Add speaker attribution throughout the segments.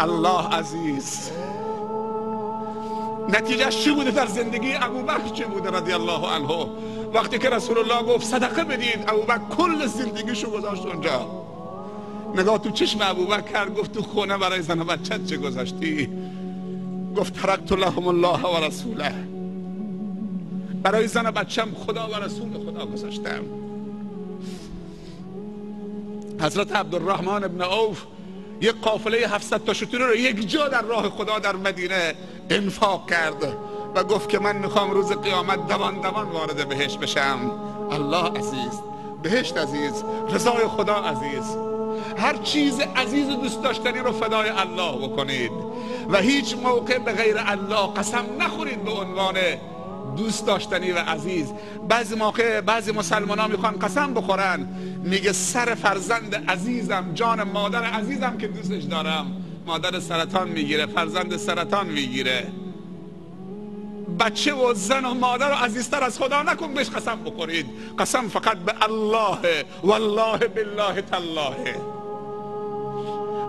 Speaker 1: الله عزیز. نتیجهش چی بوده در زندگی ابوبکر؟ چی بوده رضی الله عنه؟ وقتی که رسول الله گفت صدقه بدید، ابوبکر کل زندگیشو گذاشت اونجا. نگاه تو چشم ابوبکر کرد، گفت تو خونه برای زن و بچت چه گذاشتی؟ گفت ترکت لهم الله و رسوله، برای زن و بچم خدا و رسول خدا گذاشتم. حضرت عبدالرحمن ابن عوف یک قافله 700 تا شتر رو یک جا در راه خدا در مدینه انفاق کرد و گفت که من میخوام روز قیامت دوان دوان وارد بهشت بشم. الله عزیز، بهشت عزیز، رضای خدا عزیز. هر چیز عزیز و دوست داشتنی رو فدای الله بکنید و هیچ موقع به غیر الله قسم نخورید به عنوان دوست داشتنی و عزیز. بعضی موقع بعضی مسلمان ها میخوان قسم بخورن، میگه سر فرزند عزیزم، جان مادر عزیزم که دوستش دارم، مادر سرطان میگیره، فرزند سرطان میگیره. بچه و زن و مادر رو عزیزتر از خدا نکن بهش قسم بخورید. قسم فقط به الله، والله بالله تالله.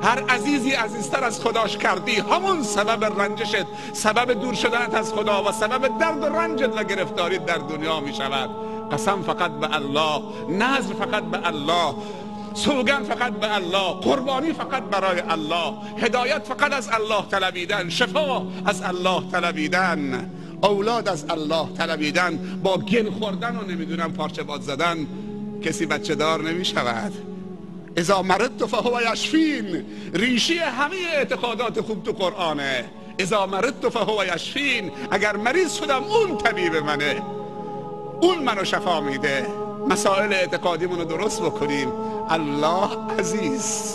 Speaker 1: هر عزیزی عزیزتر از خداش کردی، همون سبب رنجشت، سبب دور شدنت از خدا و سبب درد و رنجت و گرفتاریت در دنیا می شود. قسم فقط به الله، نذر فقط به الله، سوگند فقط به الله، قربانی فقط برای الله، هدایت فقط از الله طلبیدن، شفا از الله طلبیدن، اولاد از الله طلبیدن. با گل خوردن و نمیدونم پارچه باد زدن کسی بچه دار نمی شود. اذا مرضت فهو یشفین، ریشه همه اعتقادات خوب تو قرآنه. اذا مرضت فهو یشفین، اگر مریض شدم اون طبیب منه، اون منو شفا میده. مسائل اعتقادیمونو درست بکنیم. الله عزیز.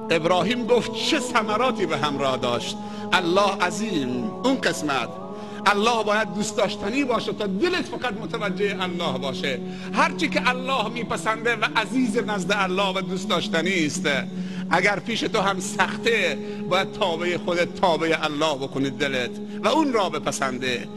Speaker 1: ابراهیم گفت چه ثمراتی به همراه داشت. الله عظیم. اون قسمت الله باید دوست داشتنی باشه تا دلت فقط متوجه الله باشه. هرچی که الله میپسنده و عزیز نزد الله و دوست داشتنی است. اگر پیش تو هم سخته، باید تابع خودت تابع الله بکنید دلت و اون را بپسنده.